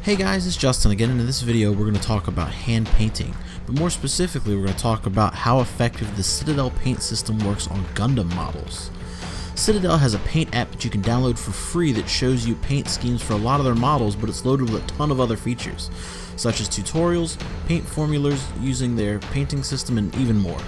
Hey guys, it's Justin again, and in this video we're going to talk about hand painting, but more specifically we're going to talk about how effective the Citadel paint system works on Gundam models. Citadel has a paint app that you can download for free that shows you paint schemes for a lot of their models, but it's loaded with a ton of other features, such as tutorials, paint formulas using their painting system, and even more.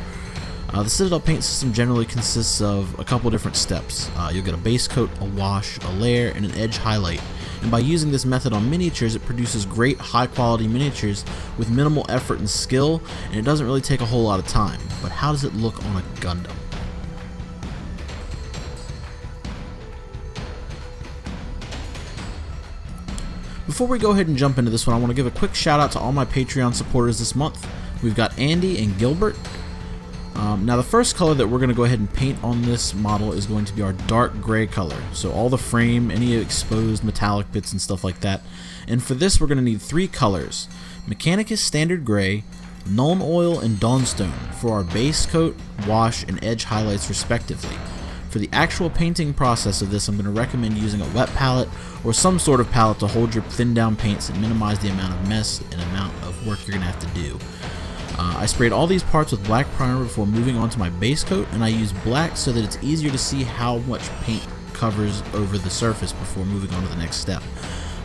The Citadel paint system generally consists of a couple different steps. You'll get a base coat, a wash, a layer, and an edge highlight. And by using this method on miniatures, it produces great high-quality miniatures with minimal effort and skill, and it doesn't really take a whole lot of time. But how does it look on a Gundam? Before we go ahead and jump into this one, I want to give a quick shout out to all my Patreon supporters this month. We've got Andy and Gilbert. Now the first color that we're going to go ahead and paint on this model is going to be our dark gray color. So all the frame, any exposed metallic bits and stuff like that. And for this we're going to need three colors: Mechanicus Standard Gray, Nuln Oil, and Dawnstone for our base coat, wash, and edge highlights respectively. For the actual painting process of this, I'm going to recommend using a wet palette or some sort of palette to hold your thinned down paints and minimize the amount of mess and amount of work you're going to have to do. I sprayed all these parts with black primer before moving on to my base coat, and I used black so that it's easier to see how much paint covers over the surface before moving on to the next step.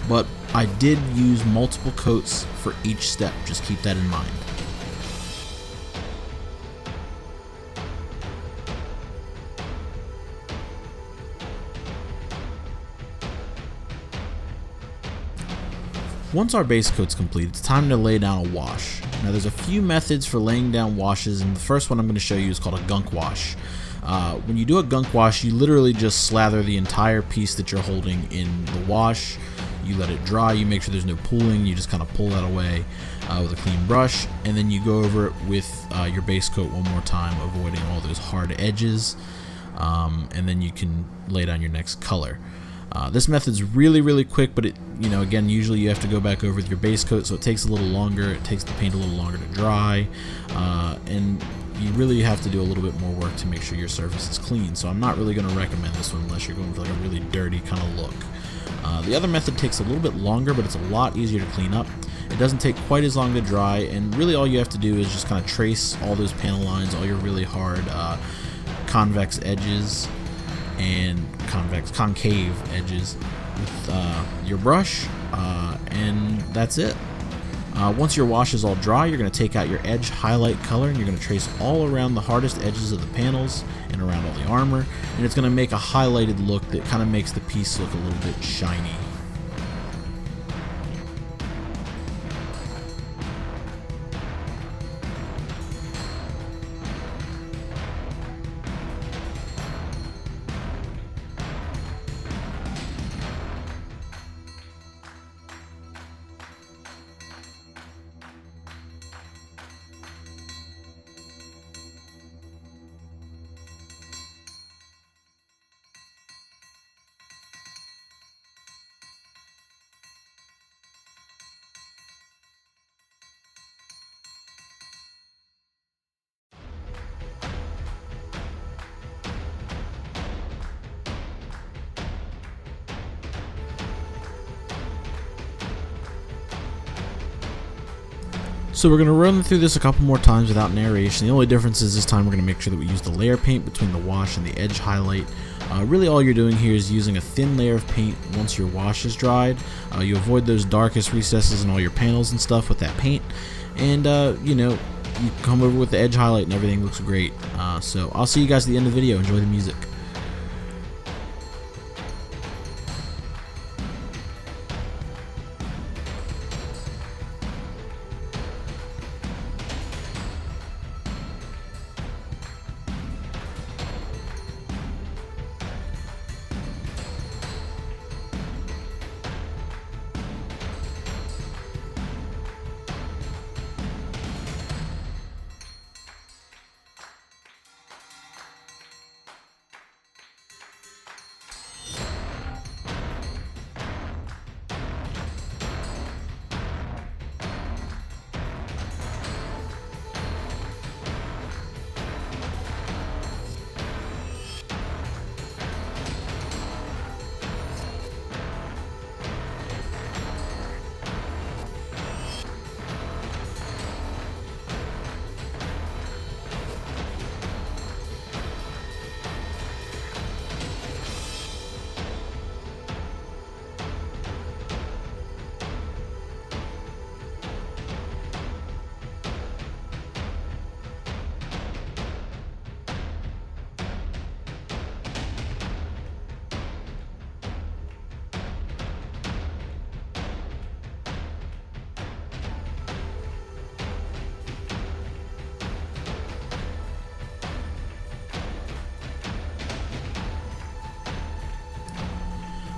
But I did use multiple coats for each step, just keep that in mind. Once our base coat's complete, it's time to lay down a wash. Now there's a few methods for laying down washes, and the first one I'm going to show you is called a gunk wash. When you do a gunk wash, you literally just slather the entire piece that you're holding in the wash. You let it dry, you make sure there's no pooling, you just kind of pull that away with a clean brush, and then you go over it with your base coat one more time, avoiding all those hard edges, and then you can lay down your next color. This method's really quick, but again, usually you have to go back over with your base coat, so it takes a little longer. It takes the paint a little longer to dry, and you really have to do a little bit more work to make sure your surface is clean. So I'm not really going to recommend this one unless you're going for like a really dirty kind of look. The other method takes a little bit longer, but it's a lot easier to clean up. It doesn't take quite as long to dry, and really all you have to do is just kind of trace all those panel lines, all your really hard convex edges and concave edges with your brush, and that's it. Once your wash is all dry, you're going to take out your edge highlight color and you're going to trace all around the hardest edges of the panels and around all the armor, and it's going to make a highlighted look that kind of makes the piece look a little bit shiny. So we're going to run through this a couple more times without narration. The only difference is this time we're going to make sure that we use the layer paint between the wash and the edge highlight. Really all you're doing here is using a thin layer of paint once your wash is dried. You avoid those darkest recesses in all your panels and stuff with that paint. And you come over with the edge highlight and everything looks great. So I'll see you guys at the end of the video. Enjoy the music.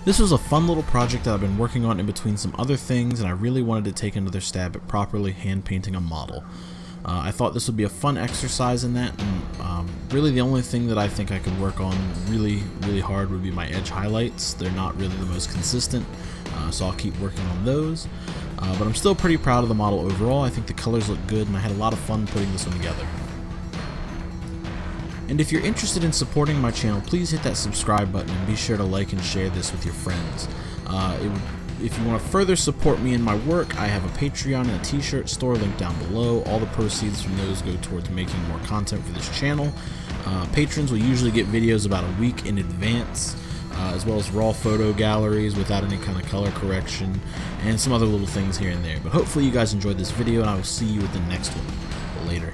This was a fun little project that I've been working on in between some other things, and I really wanted to take another stab at properly hand painting a model. I thought this would be a fun exercise in that, and really the only thing that I think I could work on really hard would be my edge highlights. They're not really the most consistent, so I'll keep working on those. But I'm still pretty proud of the model overall. I think the colors look good, and I had a lot of fun putting this one together. And if you're interested in supporting my channel, please hit that subscribe button and be sure to like and share this with your friends. If you want to further support me in my work, I have a Patreon and a t-shirt store linked down below. All the proceeds from those go towards making more content for this channel. Patrons will usually get videos about a week in advance, as well as raw photo galleries without any kind of color correction, and some other little things here and there. But hopefully you guys enjoyed this video, and I will see you with the next one. Later.